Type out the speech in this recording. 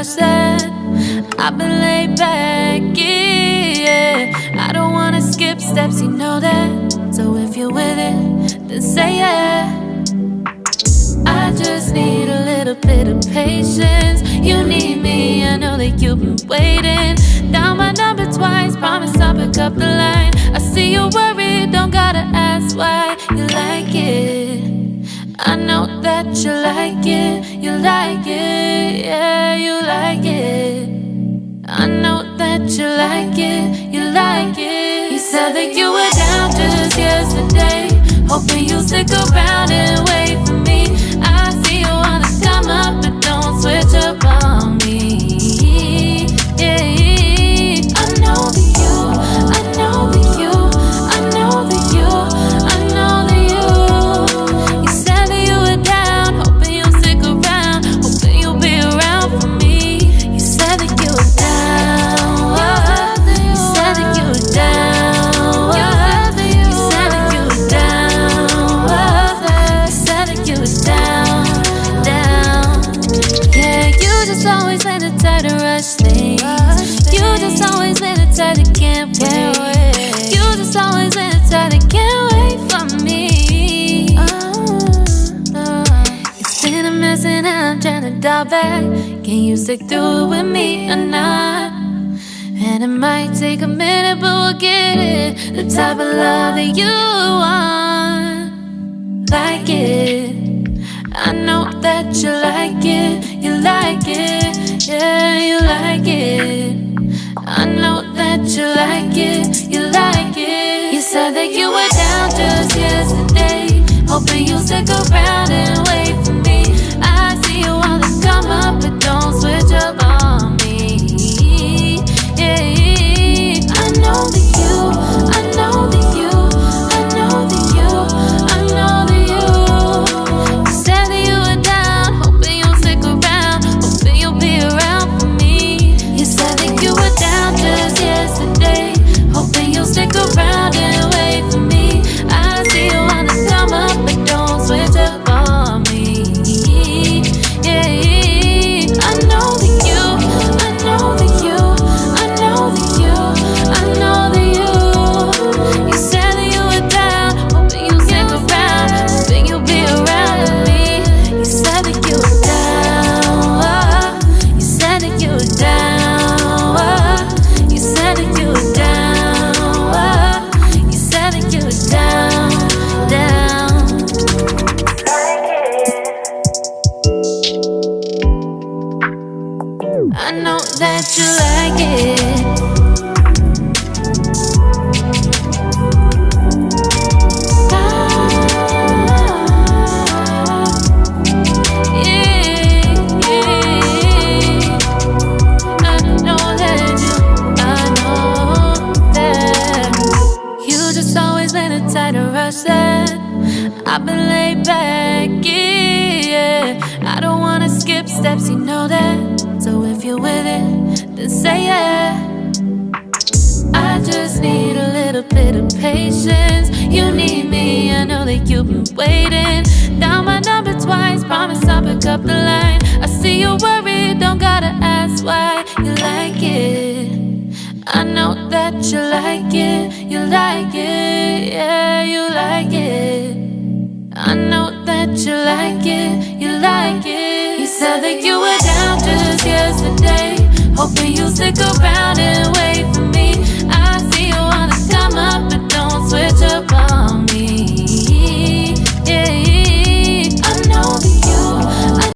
rush that. I've been laid back, yeah. I don't wanna skip steps, you know that. So if you're with it, then say yeah. I just need a little bit of patience. You need me, I know that you've been waiting. Down my number twice, promise I'll pick up the line. I see you worried, don't gotta ask why. You like it, I know that you like it. You like it, yeah, you like it. I know that you like it, you like it. You said that you were down just yesterday, hoping you'll stick around and wait for me. I see you wanna come up, but don't switch up on me. Yeah, I know that you, I know that you, I know that you, I know that you. You said that you were down, hoping you'll stick around, hoping you'll be around for me. You said that you were down, you said that you were down, you said that you were down, you said that you were down, down. Yeah, you just always been the type to rush things. You just always been the type that can't wait. You just always been the type that can't wait for me. It's been a mess and I'm trying to dial back. Can you stick through it with me or not? And it might take a minute, but we'll get it. The type of love that you want, like it. I know that you like it, you like it, yeah, you like it. I know that you like it, you like it. You said that you were down just yesterday, hoping you'll stick around and wait for me. I see you wanna come up, but don't switch up on me. Yeah, I know that you, I know that you, I know that you, I know that you. You said that you were down, hoping you'll stick around, hoping you'll be around for me. You said that you were down just yesterday, hoping you'll stick around and wait for me. I see you wanna come up, but don't switch up on me. Yeah, I know that you, I know that you, I know that you, I know that you. You said that you were down, hoping you'll stick around, hoping you'll be around with me. You said that you were down, you said that you were down, you said that you were down, you said that you were down, down. I know that you like it. I've been laid back, yeah. I don't wanna skip steps, you know that. So if you're with it, then say yeah. I just need a little bit of patience. You need me, I know that you've been waiting. Down my number twice, promise I'll pick up the line. I see you worried, don't gotta ask why. You like it, I know that you like it. You like it, yeah, you like it. I know that you like it, you like it. You said that you were down just yesterday, hoping you'll stick around and wait for me.